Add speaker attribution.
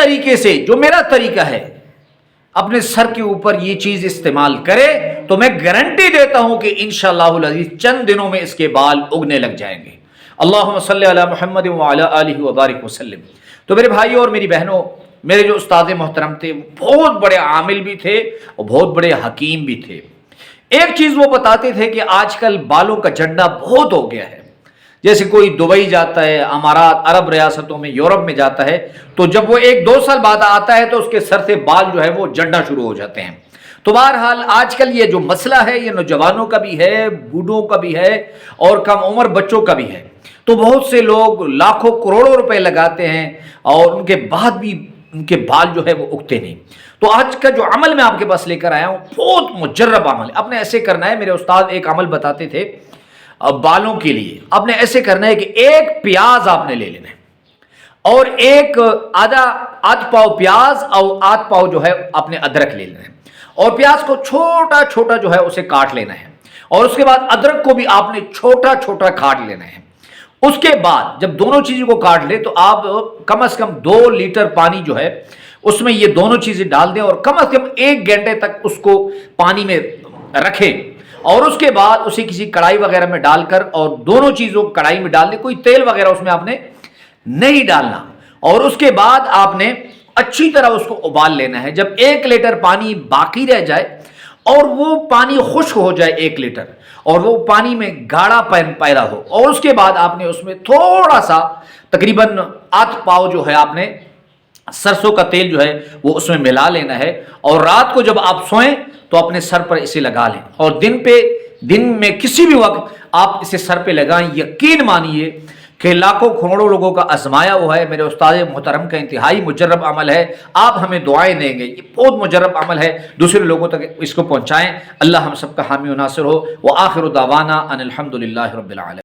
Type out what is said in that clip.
Speaker 1: طریقے سے جو میرا طریقہ ہے اپنے سر کے اوپر یہ چیز استعمال کرے تو میں گارنٹی دیتا ہوں کہ انشاءاللہ العزیز چند دنوں میں اس کے بال اگنے لگ جائیں گے۔ اللہم صلی علی محمد وعلی آلہ وبارک وسلم۔ تو میرے بھائیوں اور میری بہنوں، میرے جو استاد محترم تھے وہ بہت بڑے عامل بھی تھے اور بہت بڑے حکیم بھی تھے۔ ایک چیز وہ بتاتے تھے کہ آج کل بالوں کا جھنڈا بہت ہو گیا ہے، جیسے کوئی دبئی جاتا ہے، امارات، عرب ریاستوں میں، یورپ میں جاتا ہے، تو جب وہ 1-2 سال بعد آتا ہے تو اس کے سر سے بال جو ہے وہ جھڑنا شروع ہو جاتے ہیں۔ تو بہرحال آج کل یہ جو مسئلہ ہے یہ نوجوانوں کا بھی ہے، بوڑھوں کا بھی ہے اور کم عمر بچوں کا بھی ہے۔ تو بہت سے لوگ لاکھوں کروڑوں روپے لگاتے ہیں اور ان کے بعد بھی ان کے بال جو ہے وہ اگتے نہیں۔ تو آج کا جو عمل میں آپ کے پاس لے کر آیا ہوں بہت مجرب عمل ہے۔ آپ نے ایسے کرنا ہے، میرے استاد ایک عمل بتاتے تھے بالوں کے لیے، آپ نے ایسے کرنا ہے کہ 1 پیاز آپ نے لے لینا ہے اور آدھ پاؤ پیاز اور آدھ پاؤ جو ہے آپ نے ادرک لے لینا ہے، اور پیاز کو چھوٹا چھوٹا جو ہے اسے کاٹ لینا ہے، اور اس کے بعد ادرک کو بھی آپ نے چھوٹا چھوٹا کاٹ لینا ہے۔ اس کے بعد جب دونوں چیزوں کو کاٹ لے تو آپ کم از کم 2 لیٹر پانی جو ہے اس میں یہ دونوں چیزیں ڈال دیں اور کم از کم 1 گھنٹے تک اس کو پانی میں رکھیں، اور اس کے بعد اسے کسی کڑھائی وغیرہ میں ڈال کر اور دونوں چیزوں کو کڑھائی میں ڈال دیں، کوئی تیل وغیرہ اس میں آپ نے نہیں ڈالنا، اور اس کے بعد آپ نے اچھی طرح اس کو ابال لینا ہے۔ جب 1 لیٹر پانی باقی رہ جائے اور وہ پانی خشک ہو جائے 1 لیٹر اور وہ پانی میں گاڑھا پن پیدا ہو، اور اس کے بعد آپ نے اس میں تھوڑا سا تقریباً آدھ پاؤ جو ہے آپ نے سرسوں کا تیل جو ہے وہ اس میں ملا لینا ہے، اور رات کو جب آپ سوئیں تو اپنے سر پر اسے لگا لیں، اور دن میں کسی بھی وقت آپ اسے سر پہ لگائیں۔ یقین مانیے کہ لاکھوں کروڑوں لوگوں کا آزمایا ہوا ہے، میرے استاد محترم کا انتہائی مجرب عمل ہے۔ آپ ہمیں دعائیں دیں گے، یہ بہت مجرب عمل ہے، دوسرے لوگوں تک اس کو پہنچائیں۔ اللہ ہم سب کا حامی و ناصر ہو۔ وآخر دعوانا ان الحمد للہ رب العالمین۔